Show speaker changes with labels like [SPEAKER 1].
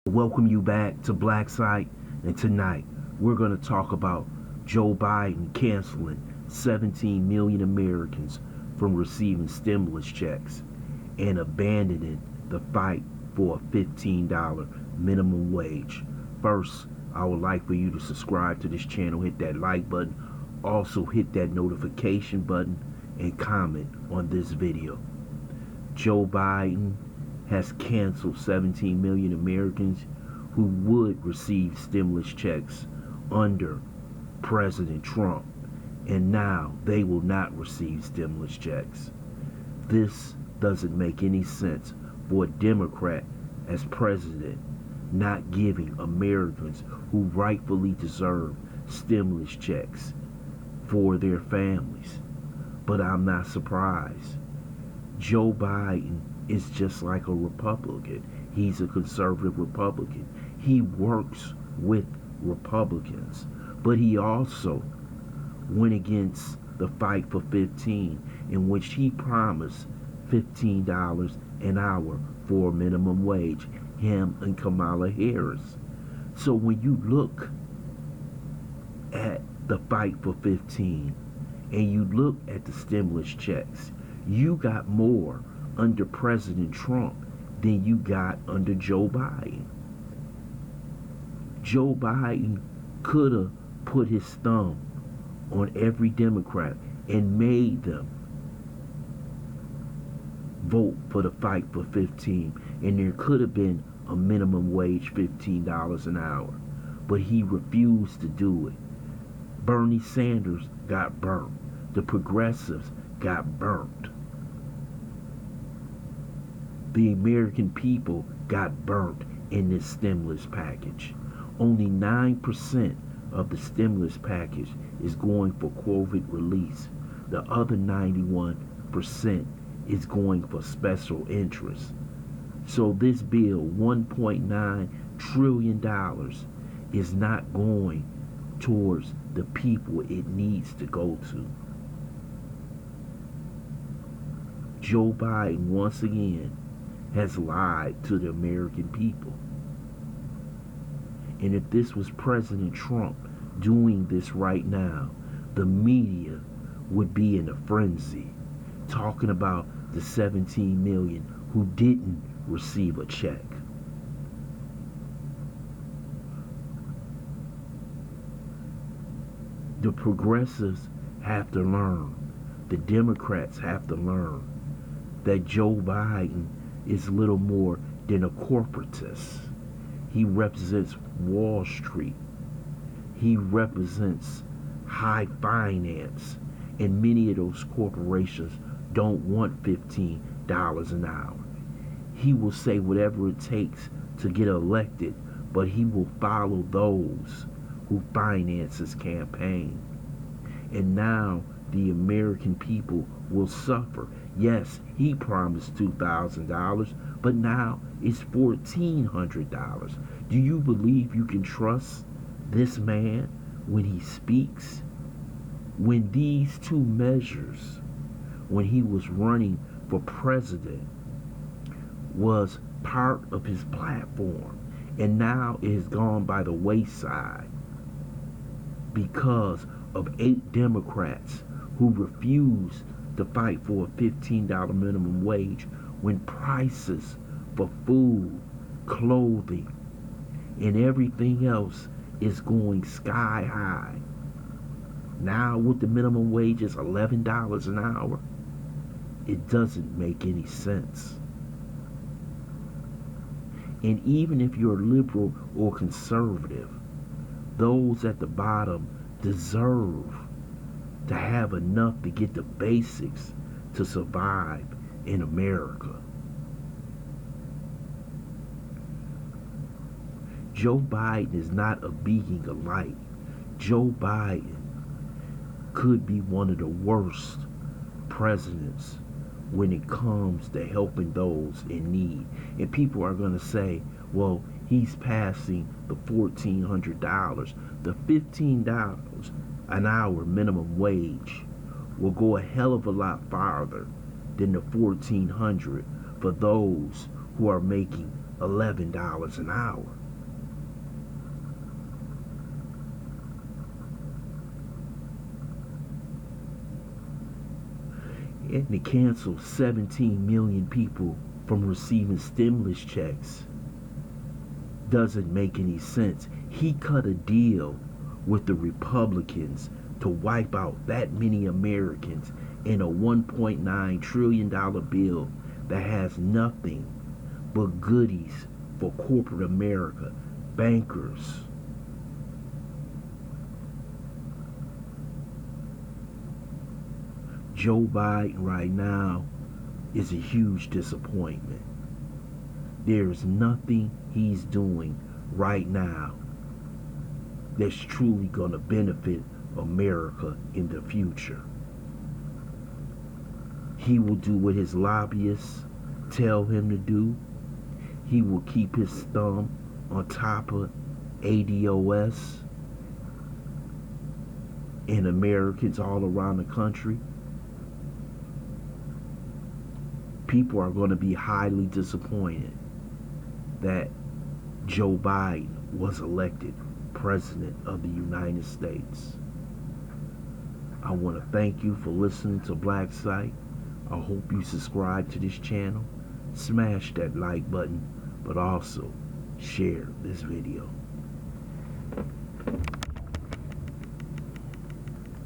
[SPEAKER 1] Welcome you back to Black Site, and tonight we're going to talk about Joe Biden canceling 17 million Americans from receiving stimulus checks and abandoning the fight for a $15 minimum wage. First, I would like for you to subscribe to this channel, hit that like button, also hit that notification button, and comment on this video. Joe Biden has canceled 17 million Americans who would receive stimulus checks under President Trump, and now they will not receive stimulus checks. This doesn't make any sense for a Democrat as president not giving Americans who rightfully deserve stimulus checks for their families. But I'm not surprised. Joe Biden is just like a Republican. He's a conservative Republican. He works with Republicans. But he also went against the fight for 15, in which he promised $15 an hour for a minimum wage, him and Kamala Harris. So when you look at the fight for 15 and you look at the stimulus checks, you got more under President Trump than you got under Joe Biden. Joe Biden could have put his thumb on every Democrat and made them vote for the fight for 15, and there could have been a minimum wage $15 an hour, but he refused to do it. Bernie Sanders got burnt. The progressives got burnt. The American people got burnt in this stimulus package. Only 9% of the stimulus package is going for COVID release. The other 91% is going for special interest. So this bill, $1.9 trillion, is not going towards the people it needs to go to. Joe Biden, once again, has lied to the American people. And if this was President Trump doing this right now, the media would be in a frenzy, talking about the 17 million who didn't receive a check. The progressives have to learn, the Democrats have to learn that Joe Biden is little more than a corporatist. He represents Wall Street. He represents high finance. And many of those corporations don't want $15 an hour. He will say whatever it takes to get elected, but he will follow those who finance his campaign. And now the American people will suffer. Yes, he promised $2,000, but now it's $1,400. Do you believe you can trust this man when he speaks? When these two measures, when he was running for president, was part of his platform, and now it has gone by the wayside because of 8 Democrats who refused to fight for a $15 minimum wage when prices for food, clothing, and everything else is going sky high. Now with the minimum wage is $11 an hour, it doesn't make any sense. And even if you're liberal or conservative, those at the bottom deserve to have enough to get the basics to survive in America. Joe Biden is not a beacon of light. Joe Biden could be one of the worst presidents when it comes to helping those in need. And people are going to say, well, he's passing the $1,400. The $15 an hour minimum wage will go a hell of a lot farther than the $1,400 for those who are making $11 an hour. And to cancel 17 million people from receiving stimulus checks doesn't make any sense. He cut a deal with the Republicans to wipe out that many Americans in a $1.9 trillion bill that has nothing but goodies for corporate America, bankers. Joe Biden right now is a huge disappointment. There's nothing he's doing right now that's truly going to benefit America in the future. He will do what his lobbyists tell him to do. He will keep his thumb on top of ADOS and Americans all around the country. People are going to be highly disappointed that Joe Biden was elected President of the United States. I want to thank you for listening to Black Site. I hope you subscribe to this channel, smash that like button, but also share this video.